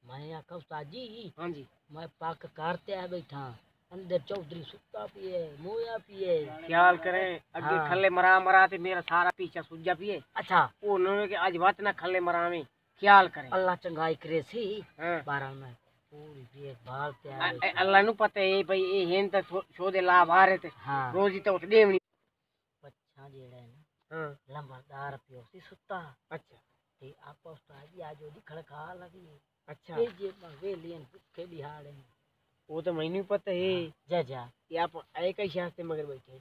मैं आखा उस्ताद जी। हाँ जी। मैं पक करते आ बैठा अंदर चौधरी सुता पिए मोया पिए। ख्याल करें अगे हाँ। खले मरा ते मेरा सारा पीछा सूझा पिए। अच्छा उन्होंने के आज बात ना खले मरा में ख्याल करें। अल्लाह चंगाई करे सी। हाँ। बारह में पूरी देखभाल ते आ बैठा। अल्लाह नु पता है भाई ये हेन त छो दे लाभ आ रहे थे। हाँ रोजी तो देवनी बच्चा जेड़ा है ना। हाँ लंबरदार पियो सी सुता। अच्छा ते आप उस्ताद जी आज ओदी खड़का लगी। अच्छा ये जे वेलियन भूखे बिहाड़े। वो तो मैंने पता है। जा जा ये आप एक ही शास्त्र मगर बैठे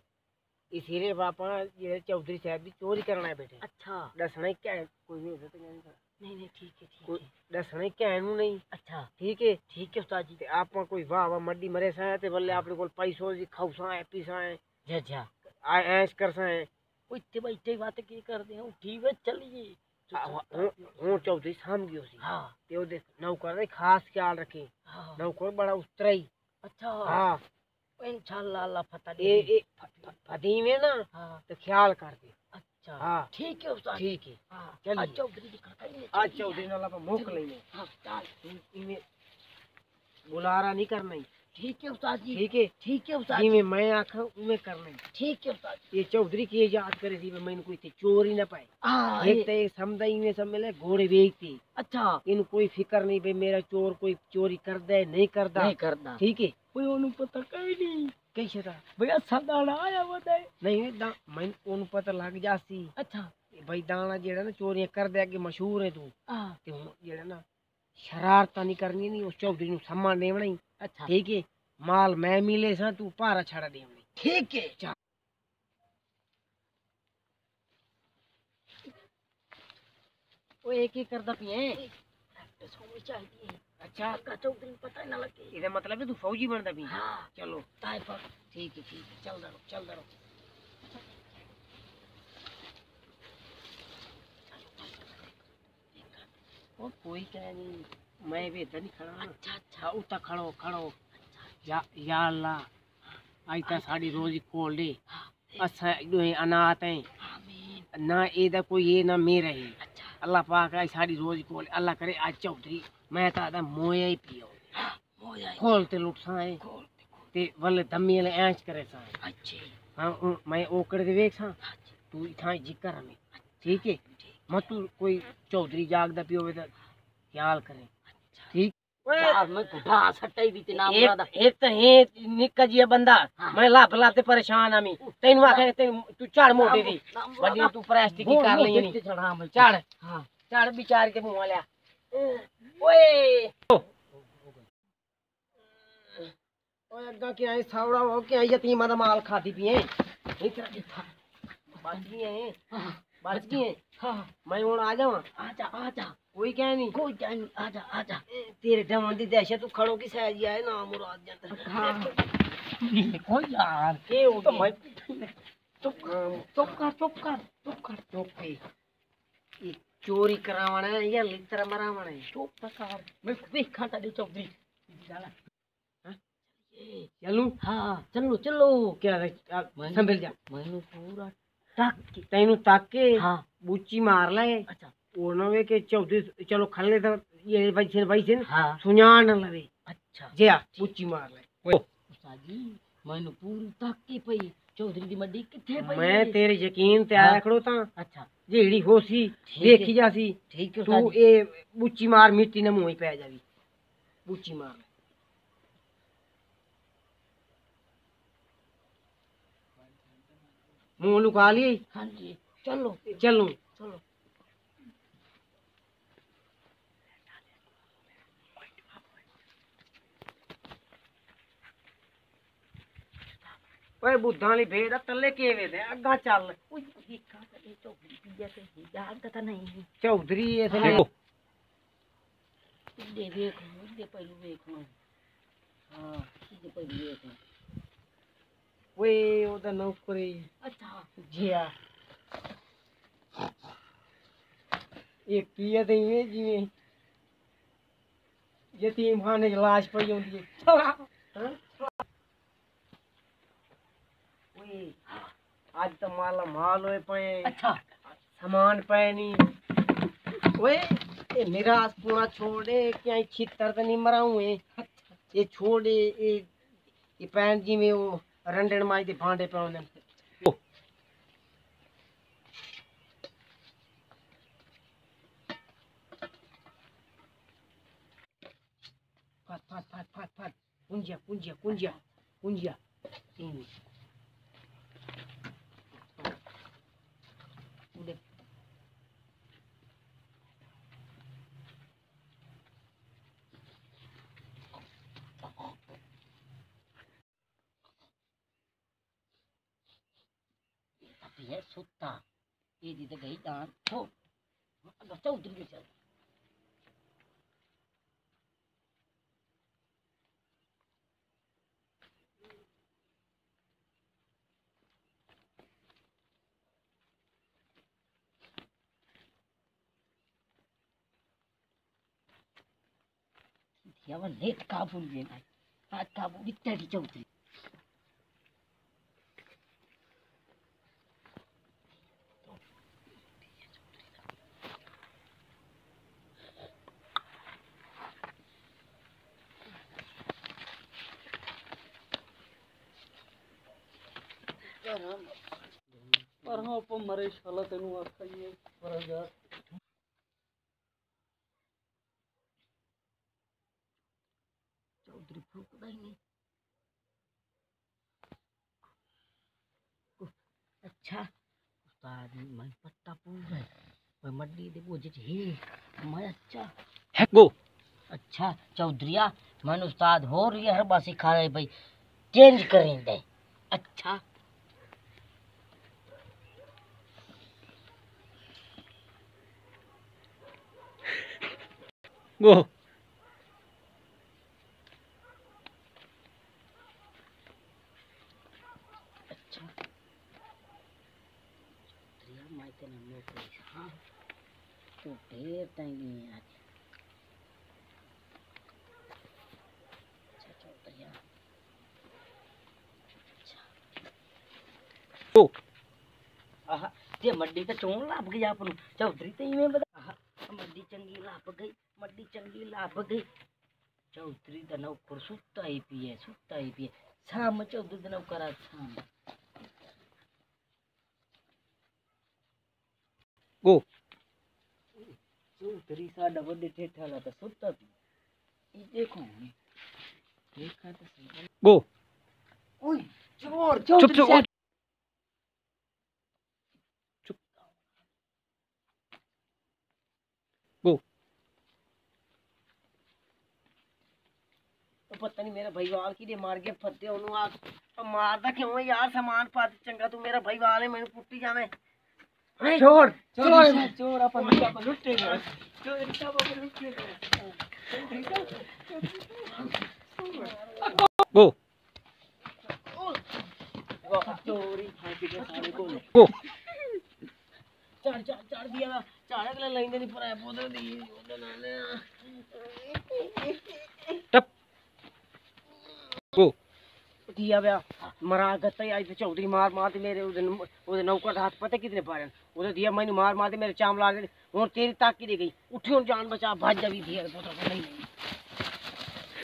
इस हीरे पापा ये चौधरी साहब की चोरी करना है बैठे। अच्छा दसना क्या है कोई नहीं होता नहीं ठीक है ठीक है। दसना क्या है नहीं। अच्छा ठीक है उस्ताद जी आप कोई वाह वाह मड्डी मरे सा ते बोले आपने कोल पैसों जी खाउसा है पीसा है जा जा ऐश कर सा है कोई इतने बैठे बात की करते हैं उठी वे चलिए। हूँ चौधरी शाम गयो सी। हाँ ते ओदे नौकर ने खास ख्याल रखे। हाँ नौकर बड़ा उतराई। अच्छा हाँ इंशाल्लाह अल्लाह फता दे। ए फदी में ना हाँ तो ख्याल कर दे। अच्छा हाँ ठीक है उस्ताद ठीक है। हाँ चलिए। आज चौधरी जी खड़का ही आज चौधरी नाला पर मोक लेंगे। हाँ चल इनमें बुलारा नहीं करना ही। ठीक है उस्ताद जी ठीक है उस्ताद जी जी में मैं आखा उमें करना ही। ठीक है उस्ताद जी। ये चौधरी की याद करे थी मैंने कोई थी चोरी ना पाए। हाँ एक तो ये समझाई में सब मिले घोड़े बेचती। अच्छा इन कोई फिक्र नहीं भाई मेरा चोर कोई चोरी कर दे नहीं करदा ठीक है। कोई ओनु पता कहीं नहीं कैसे था भैया सदाना आया बताए नहीं मैं उन पता लग जासी। अच्छा भाई दाना जेड़ा ना चोरियां कर दे अगे मशहूर है तू हाँ ते जेड़ा ना शरारता नहीं करनी नहीं उस चौधरी नु सम्मान देवना ही। अच्छा ठीक है माल मैं मिले सा तू पारा छड़ा देवनी। ठीक है वो एक ही करदा पिए। सोनी चाहिए। अच्छा का चौधरी पता ना लगे इधर मतलब है तू फौजी बनता भी। हाँ चलो ताई पर ठीक है चल दरो ओ कोई कह नहीं मैं भी इधर नहीं खड़ा। अच्छा अच्छा उता खड़ो या अल्लाह आज तक साड़ी रोजी खोल दे। असा अनाथ है आमीन ना एदा कोई ये ना मेरा ही। अच्छा अल्लाह पाक आज साड़ी रोजी खोल अल्लाह करे आज चौधरी मैं तो मोया ही पियो मोया खोलते लुटसा है ते वले दमी ले ऐंच करे सा। अच्छे हाँ मैं ओकड़े दे वेख सा तू इथा जिक्र हमें ठीक है मत तू कोई चौधरी जागदा पियो वे ख्याल करे ठीक। यार मैं बुढ़ा सट्टाई भी तेना मुरादा एक तो है निक्का जिया बंदा। मैं लाते परेशान आमी तेनु आखे तू चढ़ मोटे दी बड़ी तू प्रेस्टी की कर लई नहीं चढ़। हाँ चढ़ बिचार के मुंह लिया ओए ओए अग्गा के आई सावड़ा हो के आई यतीम दा माल खादी पिए इतना बच गई है हाँ मैं हुन आ जावां। आजा कोई कह नहीं कोई नहीं आजा तेरे डमन दी दहशत तू खड़ो की सहज आए ना मुराद जंतर। हाँ कोई यार के हो तो मैं चुप कर ये चोरी करावना है या लितर मरावना है। चुप कर मैं देखा ताड़ी चौधरी चलूं। हाँ चलो क्या संभल जा मैंने पूरा टक तेनु ताके हाँ बूची मार ले। अच्छा ओनवे के चौधरी चलो खले तो ये भाई हाँ सुना न लवे। अच्छा जे बूची मार ले उस्ताद जी मैंने पूरी ताकी पई चौधरी दी मड्डी किथे पई मैं तेरे यकीन ते आया खड़ो ता अच्छा जेड़ी होसी देखी जासी ठीक है तू ए बूची मार मिट्टी ने मुंह पे जावी बूची मार ले मुंह लुका ली। हाँ जी चलो चलूं चलो ओए बुद्धा ली भेड़ तले के वे दे अग्गा चल ओए देखा ताड़ी चौधरी पिया से याद का नहीं चौधरी ऐसे दे पहलू देख हाँ दे पहलू देख ओए ओदा नौकरी अच्छा जिया एक पिया दे जिवें यतीम खाने च लाश पई होंदी है। ओए आज तो माला माल होए पे अच्छा सामान पे नहीं ओए ये मिरास पूरा छोड़े क्या छितर तो नहीं मरा हुए ये छोड़े ये पैन जी में वो रंडन माई दे भांडे पाउंदे फट फट फट फट फट कुंजिया कुंजिया कुंजिया कुंजिया ये सुता ये दी तो गई दान हो चौधरी के चल या वो लेट काबू लेना आज काबू बिकता है चौधरी पर हाँ पर मरे शाला तेनू आखा ये पर यार चौधरी फूकदा ही नहीं अच्छा उस्ताद मैं पत्ता पूरा है मैं मड्डी दे बोझ ही मैं अच्छा है गो अच्छा चौधरिया मन उस्ताद हो रही है हर बार सिखा रहे भाई चेंज करेंगे अच्छा गो अच्छा चौधरिया मैं तेना नौकरी हाँ तो ढेर टाइम नहीं आज अच्छा चौधरिया ओ आहा ते मड्डी तो चों लाभ गई अपन चौधरी तो इवें बता आहा मड्डी चंगी लाभ गई मड्डी चंगी लाभ गई चौधरी दा नौकर सुत्ता ही पिए शाम चौधरी दा नौकर शाम गो चौधरी साडा वड्डे ठेठा ला तो सुत्ता पी ई देखो देखा तो सही गो ओए चोर चुप चौधरी चुप गो तो पता नहीं मेरा भाईवाल की दे मार के फत्ते ओनु आ मारदा क्यों यार सामान पात चंगा तू मेरा भाईवाल है मैंने पुट्टी जावे चोर चोर चोर अपन लुटे गए चोर सब अपन लुटे गए गो चोरी फांसी के सारे को गो चार दिया चार अगला लाइन नहीं पर बोल दी ओदे नाले टप गो दिया बया मरा गत्ता आई तो चौधरी मार मार ते मेरे ओदे नौकर हाथ पता कितने पारन ओदे दिया मैंने मार मार ते मेरे चाम ला दे और तेरी ताकी दे गई उठी और जान बचा भाज जा भी दिया पता नहीं